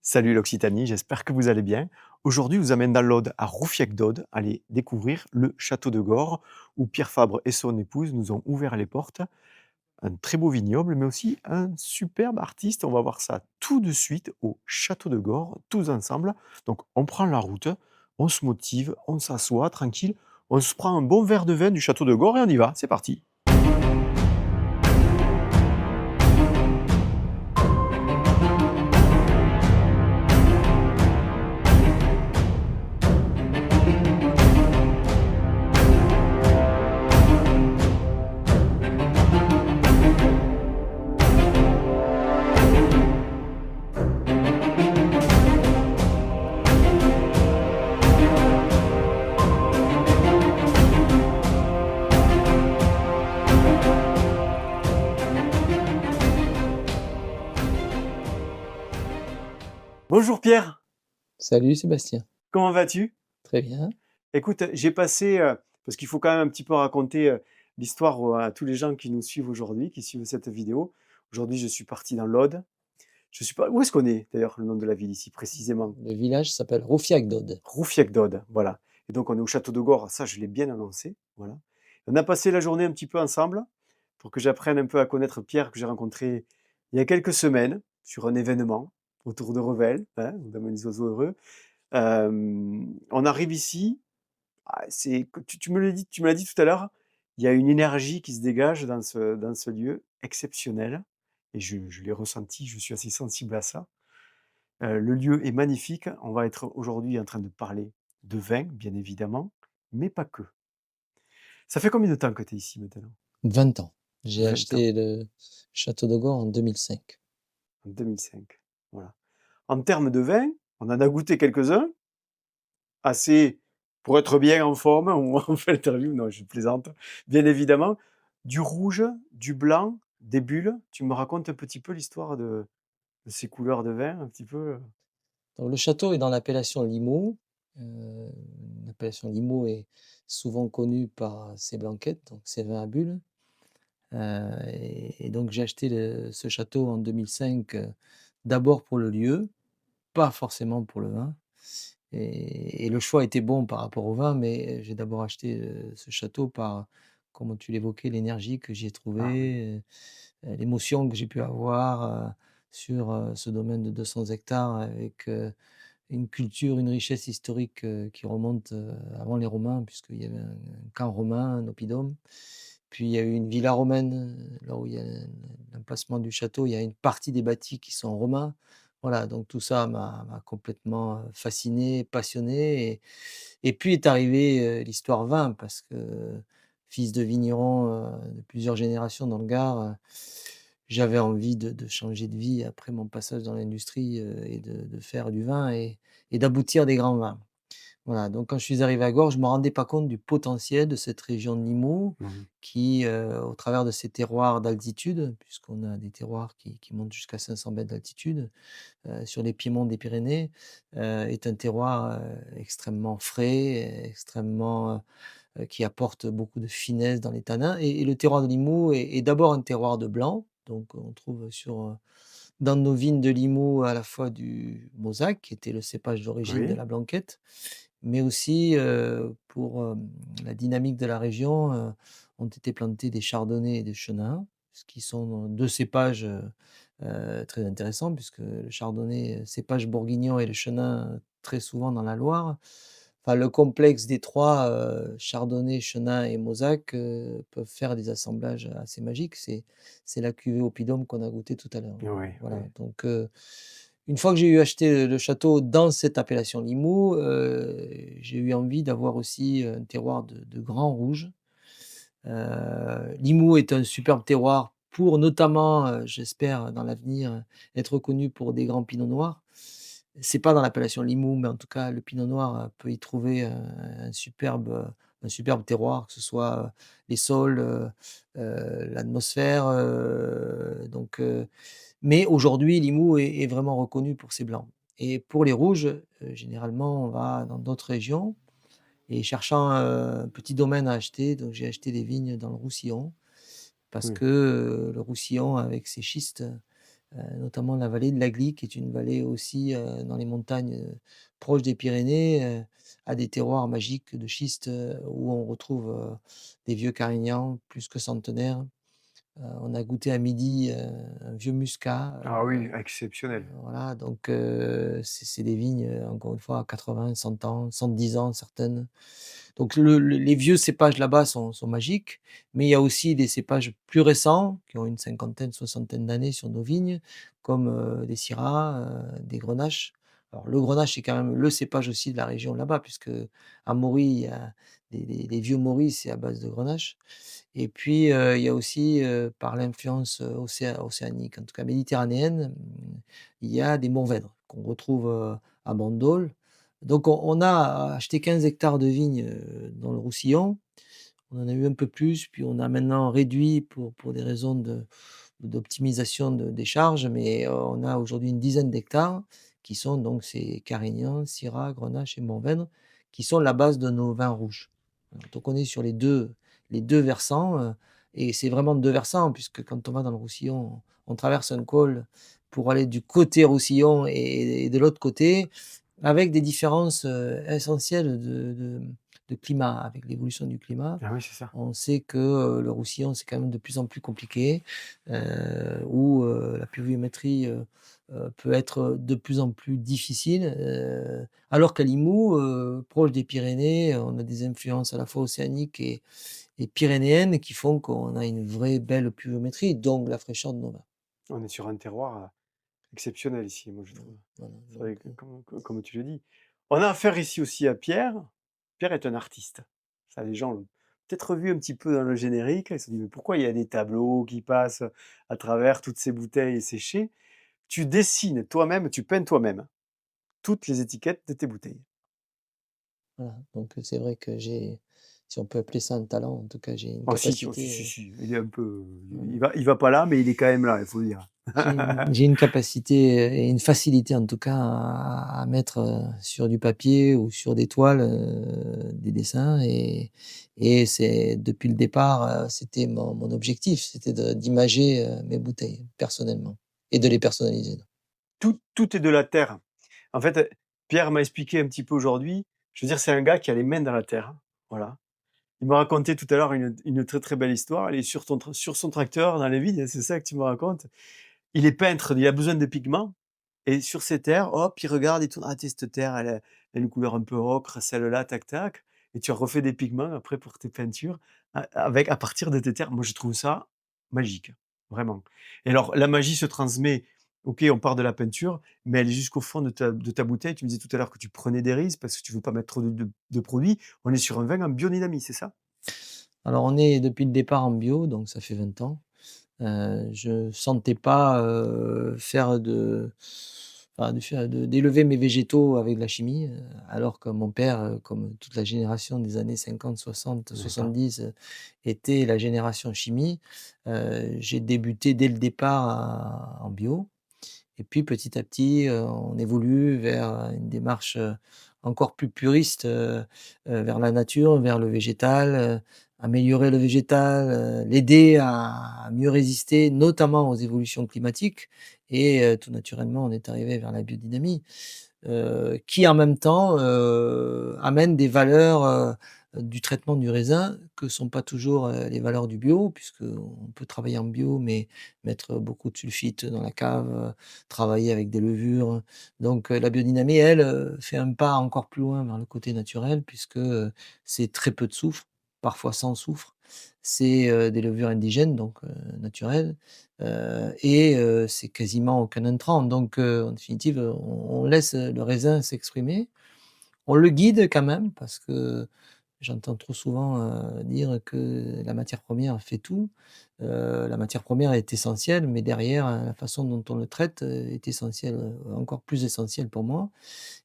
Salut l'Occitanie, j'espère que vous allez bien. Aujourd'hui, je vous amène dans l'Aude, à Roufiec-d'Aude, aller découvrir le château de Gore, où Pierre Fabre et son épouse nous ont ouvert les portes. Un très beau vignoble, mais aussi un superbe artiste. On va voir ça tout de suite au château de Gore, tous ensemble. Donc, on prend la route, on se motive, on s'assoit tranquille, on se prend un bon verre de vin du château de Gore et on y va. C'est parti. Bonjour Pierre, Salut Sébastien. comment vas-tu? Très bien. Écoute, j'ai passé, parce qu'il faut quand même un petit peu raconter l'histoire à tous les gens qui nous suivent aujourd'hui, qui suivent cette vidéo. Aujourd'hui, je suis parti dans l'Aude. Je suis pas. Où est-ce qu'on est d'ailleurs, le nom de la ville ici précisément? Le village s'appelle Roufiac-d'Aude. Roufiec-d'Aude, voilà. Et donc on est au château de Gore, ça je l'ai bien annoncé, voilà. On a passé la journée un petit peu ensemble pour que j'apprenne un peu à connaître Pierre que j'ai rencontré il y a quelques semaines sur un événement autour de Revel, hein, dans les oiseaux heureux. On arrive ici. Ah, c'est que tu me l'as dit, tu me l'as dit tout à l'heure, il y a une énergie qui se dégage dans ce lieu exceptionnel et je l'ai ressenti, je suis assez sensible à ça. Le lieu est magnifique. On va être aujourd'hui en train de parler de vin, bien évidemment, mais pas que. Ça fait combien de temps que tu es ici maintenant? 20 ans. J'ai 20 ans, acheté le château de Gore en 2005. en 2005. Voilà. En termes de vin, on en a goûté quelques-uns, assez pour être bien en forme, on fait l'interview, non, je plaisante, bien évidemment. Du rouge, du blanc, des bulles. Tu me racontes un petit peu l'histoire de ces couleurs de vin, un petit peu? Donc le château est dans l'appellation Limoux. L'appellation Limoux est souvent connue par ses blanquettes, donc ses vins à bulles. Et donc j'ai acheté ce château en 2005, d'abord pour le lieu, pas forcément pour le vin. Et le choix était bon par rapport au vin, mais j'ai d'abord acheté, ce château par, comme tu l'évoquais, l'énergie que j'y ai Ah oui, trouvée, l'émotion que j'ai pu avoir, sur, ce domaine de 200 hectares avec, une culture, une richesse historique, qui remonte, avant les Romains puisqu'il y avait un camp romain, un oppidum. Puis il y a eu une villa romaine, là où il y a l'emplacement du château, il y a une partie des bâtis qui sont romains. Voilà, donc tout ça m'a complètement, fasciné, passionné et puis est arrivée, l'histoire vin parce que, fils de vigneron, de plusieurs générations dans le Gard, j'avais envie de changer de vie après mon passage dans l'industrie, et de faire du vin et d'aboutir des grands vins. Voilà, donc quand je suis arrivé à Gorre, je me rendais pas compte du potentiel de cette région de Limoux oui, qui, au travers de ses terroirs d'altitude, puisqu'on a des terroirs qui montent jusqu'à 500 mètres d'altitude, sur les piémonts des Pyrénées, est un terroir, extrêmement frais, extrêmement, qui apporte beaucoup de finesse dans les tanins et le terroir de Limoux est d'abord un terroir de blanc, donc on trouve dans nos vignes de Limoux à la fois du Mauzac, qui était le cépage d'origine de oui, la Blanquette, mais aussi, pour, la dynamique de la région, ont été plantés des chardonnays et des chenin, ce qui sont 2 cépages, très intéressants puisque le chardonnay, cépage bourguignon et le chenin, très souvent dans la Loire. Enfin, le complexe des 3, chardonnay, chenin et mauzac, peuvent faire des assemblages assez magiques. C'est la cuvée oppidum qu'on a goûté tout à l'heure. oui, Voilà, oui. donc une fois que j'ai eu acheté le château dans cette appellation Limoux, j'ai eu envie d'avoir aussi un terroir de grands rouges. Limoux est un superbe terroir pour notamment, j'espère dans l'avenir, être reconnu pour des grands pinots noirs. C'est pas dans l'appellation Limoux, mais en tout cas le pinot noir, peut y trouver un superbe terroir, que ce soit, les sols, l'atmosphère, mais aujourd'hui Limoux est vraiment reconnu pour ses blancs et pour les rouges, généralement on va dans d'autres régions et cherchant, un petit domaine à acheter, donc j'ai acheté des vignes dans le Roussillon parce Oui. que, le Roussillon avec ses schistes, notamment la vallée de l'Agly, qui est une vallée aussi, dans les montagnes, proches des Pyrénées, a des terroirs magiques de schiste, où on retrouve, des vieux Carignans plus que centenaires. On a goûté à midi, un vieux muscat, Ah oui, exceptionnel. voilà, donc c'est des vignes, encore une fois à 80, 100 ans, 110 ans certaines. Donc les vieux cépages là-bas sont magiques, mais il y a aussi des cépages plus récents qui ont une cinquantaine, soixantaine d'années sur nos vignes, comme, des syrahs, des grenaches. Alors le grenache, c'est quand même le cépage aussi de la région là-bas, puisque à Maury, il y a les vieux Maury, c'est à base de grenache. Et puis, il y a aussi, par l'influence, océanique, en tout cas méditerranéenne, il y a des Mourvèdres qu'on retrouve, à Bandol. Donc on a acheté 15 hectares de vignes, dans le Roussillon. On en a eu un peu plus, puis on a maintenant réduit pour des raisons d'optimisation des charges, mais, on a aujourd'hui une dizaine d'hectares qui sont donc ces Carignan, Syrah, Grenache et Mourvèdre, qui sont la base de nos vins rouges. Voilà, donc on est sur les deux versants, et c'est vraiment 2 versants puisque quand on va dans le Roussillon, on traverse un col pour aller du côté Roussillon et de l'autre côté, avec des différences, essentielles de climat, avec l'évolution du climat. Ah oui, c'est ça. On sait que, le Roussillon, c'est quand même de plus en plus compliqué, où, la pluviométrie, peut être de plus en plus difficile, alors qu'à Limoux, proche des Pyrénées, on a des influences à la fois océaniques et pyrénéennes qui font qu'on a une vraie belle pluviométrie, donc la fraîcheur de nos vins. On est sur un terroir, exceptionnel ici, moi je Mmh, trouve. voilà, C'est donc vrai que comme tu le dis. On a affaire ici aussi à Pierre. Pierre est un artiste. Ça, les gens l'ont peut-être vu un petit peu dans le générique. Ils se sont dit: «Mais pourquoi il y a des tableaux qui passent à travers toutes ces bouteilles séchées?» Tu dessines toi-même, tu peins toi-même toutes les étiquettes de tes bouteilles. voilà, donc c'est vrai que j'ai, si on peut appeler ça un talent, en tout cas j'ai une Oh si, oh si, capacité, si, si, il est un peu, voilà. il va pas là, mais il est quand même là, il faut le dire. J'ai une capacité, et une facilité en tout cas à mettre, sur du papier ou sur des toiles, des dessins, et c'est depuis le départ, c'était mon objectif, c'était d'imager, mes bouteilles personnellement et de les personnaliser. Tout est de la terre. En fait, Pierre m'a expliqué un petit peu aujourd'hui, je veux dire, c'est un gars qui a les mains dans la terre, voilà. Il m'a raconté tout à l'heure une très, très belle histoire. Il est sur son tracteur dans les vignes, c'est ça que tu me racontes? Il est peintre, il a besoin de pigments et sur ces terres, hop, il regarde, il tourne: «Ah tiens, cette terre, elle a une couleur un peu ocre, celle-là, tac, tac» et tu refais des pigments après pour tes peintures à partir de tes terres. Moi, je trouve ça magique, vraiment. Et alors la magie se transmet, OK, on part de la peinture, mais elle est jusqu'au fond de ta bouteille. Tu me disais tout à l'heure que tu prenais des risques parce que tu veux pas mettre trop de produits. On est sur un vin en biodynamie, c'est ça? Alors on est depuis le départ en bio, donc ça fait 20 ans. Je sentais pas, faire d'élever mes végétaux avec de la chimie, alors que mon père, comme toute la génération des années 50, 60, D'accord. 70, était la génération chimie. J'ai débuté dès le départ en bio, et puis petit à petit, on évolue vers une démarche, encore plus puriste, vers la nature, vers le végétal, améliorer le végétal, l'aider à mieux résister, notamment aux évolutions climatiques, et tout naturellement, on est arrivé vers la biodynamie, qui en même temps, amène des valeurs, du traitement du raisin que sont pas toujours, les valeurs du bio, puisqu'on peut travailler en bio, mais mettre beaucoup de sulfite dans la cave, travailler avec des levures. Donc la biodynamie, elle, fait un pas encore plus loin vers le côté naturel, puisque, c'est très peu de soufre, parfois sans soufre. C'est, des levures indigènes, donc naturelles, et c'est quasiment aucun intrant. Donc en définitive, on laisse, le raisin s'exprimer. On le guide quand même parce que j'entends trop souvent, dire que la matière première fait tout. La matière première est essentielle, mais derrière, la façon dont on le traite, est essentielle, encore plus essentielle pour moi.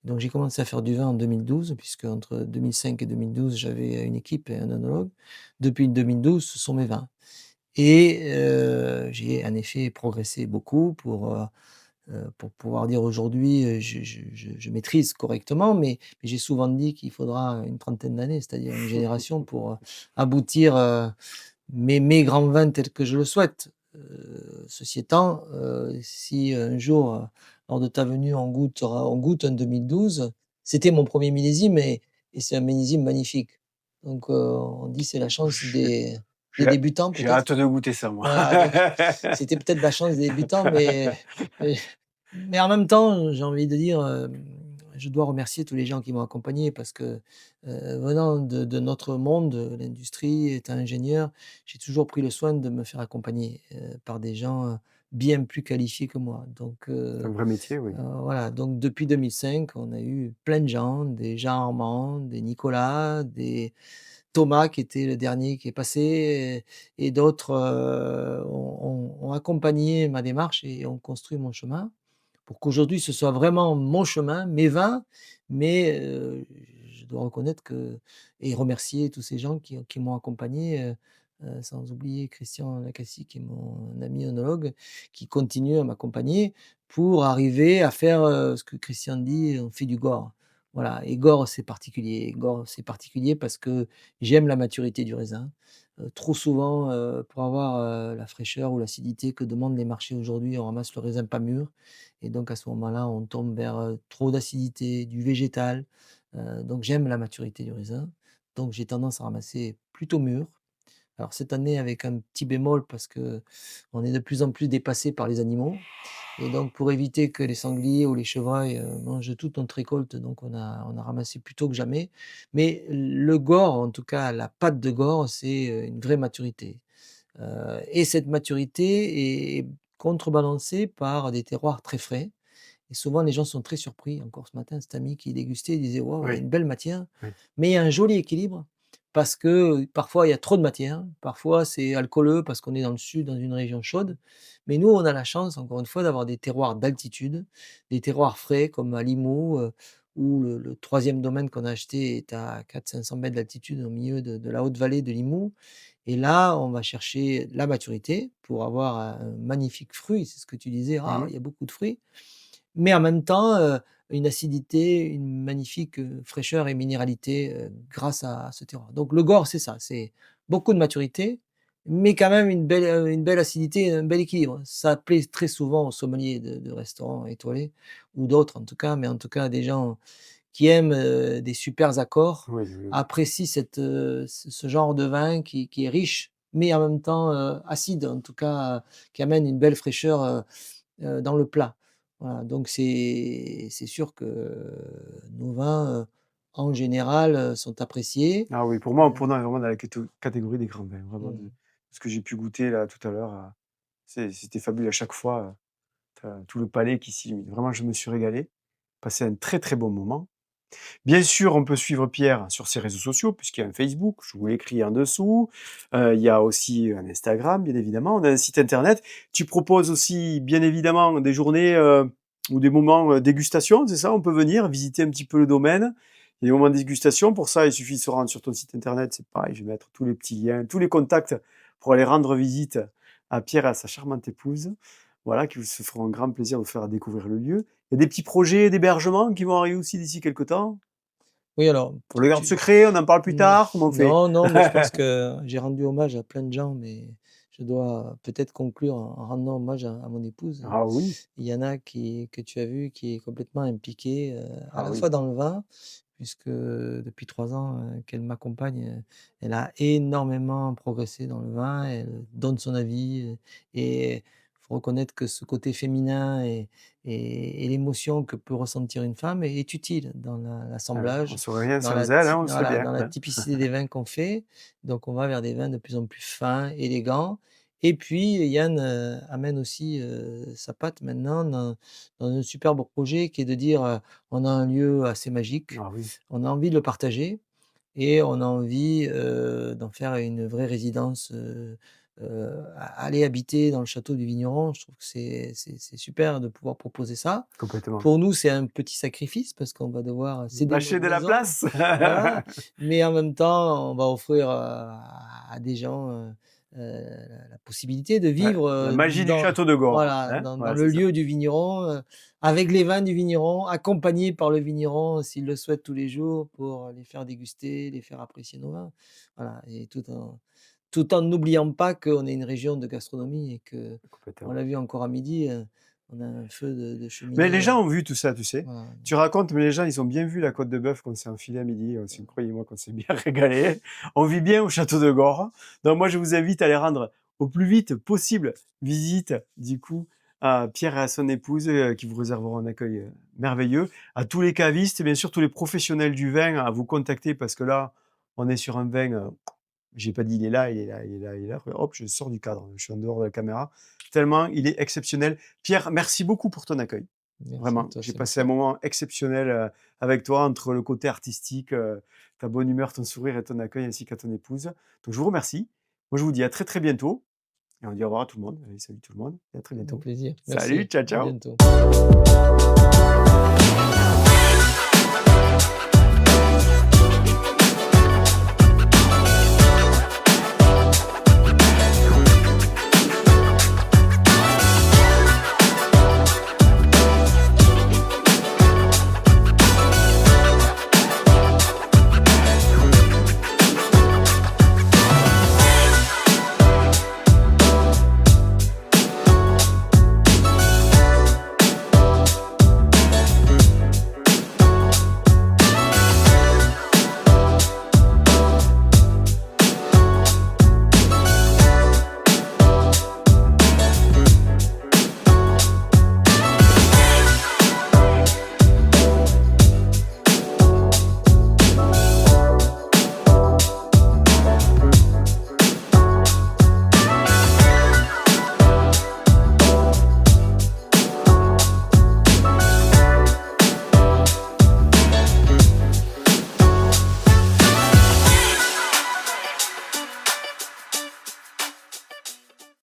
Donc j'ai commencé à faire du vin en 2012, puisque entre 2005 et 2012, j'avais une équipe et un œnologue. Depuis 2012, ce sont mes vins, et j'ai en effet progressé beaucoup pour pouvoir dire aujourd'hui, je maîtrise correctement, mais j'ai souvent dit qu'il faudra une trentaine d'années, c'est-à-dire une génération pour, aboutir, mes grands vins tels que je le souhaite. ceci étant, si un jour, lors de ta venue, on goûte un 2012, c'était mon premier millésime et c'est un millésime magnifique. Donc, on dit: «C'est la chance J'ai des j'ai débutants» j'ai peut-être? hâte de goûter ça moi. Voilà, donc c'était peut-être la chance des débutants, mais mais en même temps, j'ai envie de dire, je dois remercier tous les gens qui m'ont accompagné parce que, venant de notre monde, de l'industrie, étant ingénieur, j'ai toujours pris le soin de me faire accompagner, par des gens, bien plus qualifiés que moi. Donc, C'est un vrai métier, oui. voilà, donc depuis 2005, on a eu plein de gens, des Jean-Armand, des Nicolas, des Thomas qui était le dernier qui est passé et d'autres, ont accompagné ma démarche et ont construit mon chemin pour qu'aujourd'hui ce soit vraiment mon chemin, mes vins, mais je dois reconnaître que et remercier tous ces gens qui m'ont accompagné, sans oublier Christian Lacassie qui est mon ami œnologue, qui continue à m'accompagner pour arriver à faire, ce que Christian dit: «On fait du Gord». Voilà et Gord c'est particulier. Gord c'est particulier parce que j'aime la maturité du raisin. Trop souvent, pour avoir, la fraîcheur ou l'acidité que demandent les marchés aujourd'hui, on ramasse le raisin pas mûr et donc à ce moment-là, on tombe vers, trop d'acidité, du végétal, donc j'aime la maturité du raisin, donc j'ai tendance à ramasser plutôt mûr. Alors cette année avec un petit bémol parce que on est de plus en plus dépassé par les animaux et donc pour éviter que les sangliers ou les chevreuils, mangent toute notre récolte, donc on a ramassé plus tôt que jamais. Mais le Gord, en tout cas la pâte de Gord, c'est, une vraie maturité. Et cette maturité est contrebalancée par des terroirs très frais et souvent les gens sont très surpris. Encore ce matin, cet ami qui dégustait, il disait: «Waouh, il y a Oui, une belle matière». oui. Mais il y a un joli équilibre parce que, parfois il y a trop de matière, parfois c'est alcooleux parce qu'on est dans le sud, dans une région chaude. Mais nous, on a la chance, encore une fois, d'avoir des terroirs d'altitude, des terroirs frais comme à Limoux, où le 3e domaine qu'on a acheté est à 400-500 mètres d'altitude au milieu de la haute vallée de Limoux et là, on va chercher la maturité pour avoir un magnifique fruit. C'est ce que tu disais: «Ah, Mmh. il y a beaucoup de fruits». Mais en même temps, une acidité, une magnifique, fraîcheur et minéralité, grâce à ce terroir. Donc le Gord, c'est ça, c'est beaucoup de maturité, mais quand même une belle acidité, un bel équilibre. Ça plaît très souvent aux sommeliers de restaurants étoilés ou d'autres en tout cas, mais en tout cas des gens qui aiment, des supers accords, Oui, oui, oui, apprécient ce genre de vin qui est riche, mais en même temps, acide, en tout cas, qui amène une belle fraîcheur, dans le plat. Voilà, donc c'est sûr que nos vins, en général, sont appréciés. ah oui, pour Heu, moi, on est vraiment dans la catégorie des grands vins, vraiment de mmh, ce que j'ai pu goûter là tout à l'heure, c'était fabuleux à chaque fois, tu tout le palais qui s'illumine. Vraiment, je me suis régalé, passé un très, très bon moment. Bien sûr, on peut suivre Pierre sur ses réseaux sociaux, puisqu'il y a un Facebook, je vous l'écris en dessous. Il y a aussi un Instagram, bien évidemment. On a un site internet. Tu proposes aussi, bien évidemment, des journées ou des moments dégustation, c'est ça? On peut venir visiter un petit peu le domaine. Il y a des moments de dégustation. Pour ça, il suffit de se rendre sur ton site internet. C'est pareil, je vais mettre tous les petits liens, tous les contacts pour aller rendre visite à Pierre et à sa charmante épouse. Voilà, qui se feront un grand plaisir de vous faire découvrir le lieu. Il y a des petits projets d'hébergement qui vont arriver aussi d'ici quelques temps. oui, alors On le garde tu secret, on en parle plus Mmh, tard, comment on fait? non, non, mais je pense que j'ai rendu hommage à plein de gens, mais je dois peut-être conclure en rendant hommage à mon épouse. Ah oui, Il y en a que tu as vu qui est complètement impliquée, à ah la oui, fois dans le vin, puisque depuis 3 ans, qu'elle m'accompagne, elle a énormément progressé dans le vin, elle donne son avis, et il faut reconnaître que ce côté féminin et l'émotion que peut ressentir une femme est utile dans ah oui, on l'assemblage, saurait rien sans elle, hein, on serait voilà, bien, dans la hein. typicité des vins qu'on fait. Donc on va vers des vins de plus en plus fins, élégants et puis Yann, amène aussi, sa patte maintenant dans un superbe projet qui est de dire, on a un lieu assez magique, Ah oui, on a envie de le partager et on a envie, d'en faire une vraie résidence, a aller habiter dans le château du vigneron. Je trouve que c'est super de pouvoir proposer ça. complètement. Pour nous, c'est un petit sacrifice parce qu'on va devoir céder Lâcher notre de la maison, place? voilà, mais en même temps, on va offrir, à des gens, la possibilité de Ouais, vivre, la magie du dans château de Gore, voilà, hein? dans Voilà, le c'est ça. lieu du vigneron, avec les vins du vigneron, accompagnés par le vigneron s'il le souhaite tous les jours pour les faire déguster, les faire apprécier nos vins. Voilà et tout en n'oubliant pas qu'on est une région de gastronomie et qu'on complètement. l'a vu encore à midi, on a un feu de Mais les cheminée, gens ont vu tout ça, tu sais? voilà. Tu racontes, mais les gens, ils ont bien vu la côte de bœuf qu'on s'est enfilée à midi, aussi, croyez-moi qu'on s'est bien régalé. On vit bien au château de Gorre. Donc moi, je vous invite à aller rendre au plus vite possible visite, du coup, à Pierre et à son épouse, qui vous réserveront un accueil, merveilleux. À tous les cavistes, bien sûr, tous les professionnels du vin à vous contacter parce que là, on est sur un vin, j'ai pas dit: «Il est là, il est là, il est là, il est là». Hop, je sors du cadre, je suis en dehors de la caméra, tellement il est exceptionnel. Pierre, merci beaucoup pour ton accueil. Merci à Vraiment, toi, j'ai c'est moi. passé un moment exceptionnel, avec toi, entre le côté artistique, ta bonne humeur, ton sourire et ton accueil, ainsi qu'à ton épouse. Donc je vous remercie. Moi, je vous dis à très, très bientôt et on dit au revoir à tout le monde. Allez, salut tout le monde et à très Avec bientôt. plaisir. Salut, Merci, ciao, à ciao. bientôt.